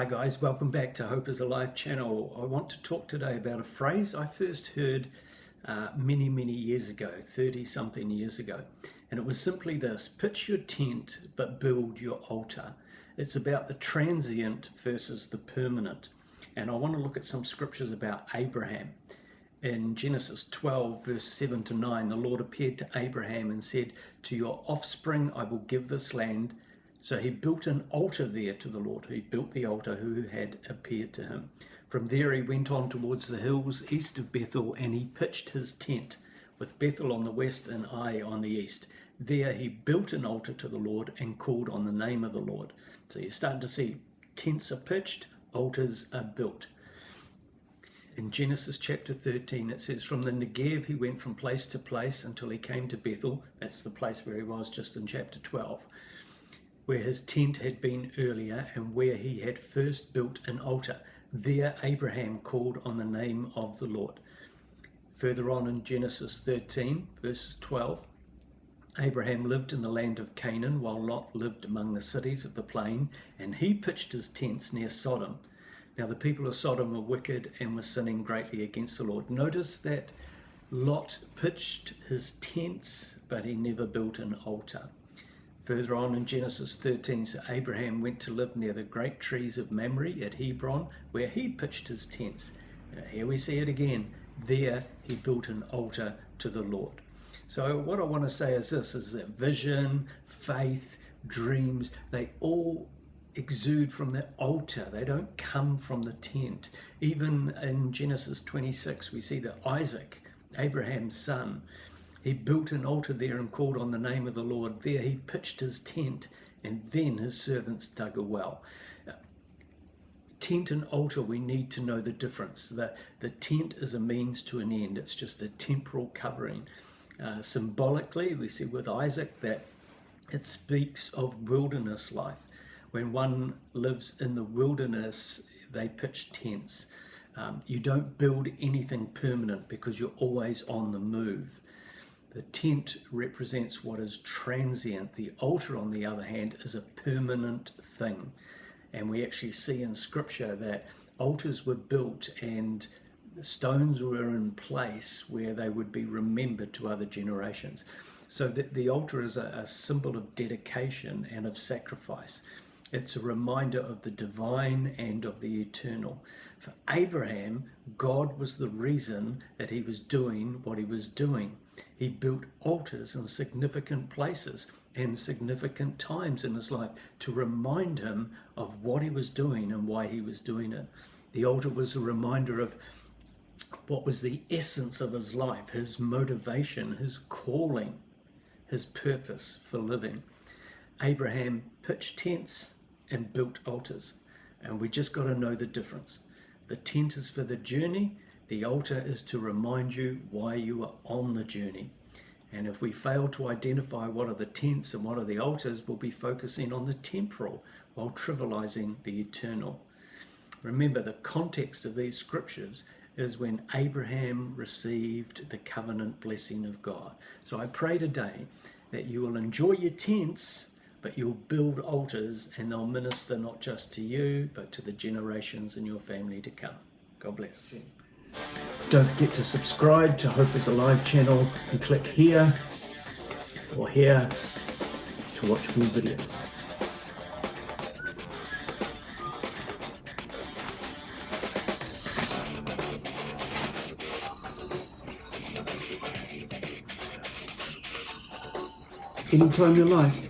guys, welcome back to Hope is Alive channel. I want to talk today about a phrase I first heard many years ago, 30 something years ago, and it was simply this: pitch your tent but build your altar. It's about the transient versus the permanent, and I want to look at some scriptures about Abraham. In Genesis 12 verse 7 to 9, the Lord appeared to Abraham and said, "To your offspring I will give this land." So he built an altar there to the Lord. He built the altar who had appeared to him. From there he went on towards the hills east of Bethel, and he pitched his tent with Bethel on the west and Ai on the east. There he built an altar to the Lord and called on the name of the Lord. So you're starting to see tents are pitched, altars are built. In Genesis chapter 13, it says, from the Negev he went from place to place until he came to Bethel. That's the place where he was just in chapter 12. Where his tent had been earlier and where he had first built an altar. There Abraham called on the name of the Lord. Further on in Genesis 13, verses 12, Abraham lived in the land of Canaan while Lot lived among the cities of the plain, and he pitched his tents near Sodom. Now the people of Sodom were wicked and were sinning greatly against the Lord. Notice that Lot pitched his tents, but he never built an altar. Further on in Genesis 13, so Abraham went to live near the great trees of Mamre at Hebron, where he pitched his tents. Now here we see it again. There he built an altar to the Lord. So what I want to say is this, is that vision, faith, dreams, they all exude from the altar. They don't come from the tent. Even in Genesis 26, we see that Isaac, Abraham's son, he built an altar there and called on the name of the Lord. There he pitched his tent, and then his servants dug a well. Tent and altar, we need to know the difference. The tent is a means to an end. It's just a temporal covering. Symbolically, we see with Isaac that it speaks of wilderness life. When one lives in the wilderness, they pitch tents. You don't build anything permanent because you're always on the move. The tent represents what is transient. The altar, on the other hand, is a permanent thing. And we actually see in Scripture that altars were built and stones were in place where they would be remembered to other generations. So the altar is a symbol of dedication and of sacrifice. It's a reminder of the divine and of the eternal. For Abraham, God was the reason that he was doing what he was doing. He built altars in significant places and significant times in his life to remind him of what he was doing and why he was doing it. The altar was a reminder of what was the essence of his life, his motivation, his calling, his purpose for living. Abraham pitched tents and built altars, and we just got to know the difference. The tent is for the journey. The altar is to remind you why you are on the journey. And if we fail to identify what are the tents and what are the altars, we'll be focusing on the temporal while trivializing the eternal. Remember, the context of these scriptures is when Abraham received the covenant blessing of God. So I pray today that you will enjoy your tents, but you'll build altars, and they'll minister not just to you, but to the generations in your family to come. God bless. Don't forget to subscribe to Hope is Alive channel and click here or here to watch more videos. Anytime you like.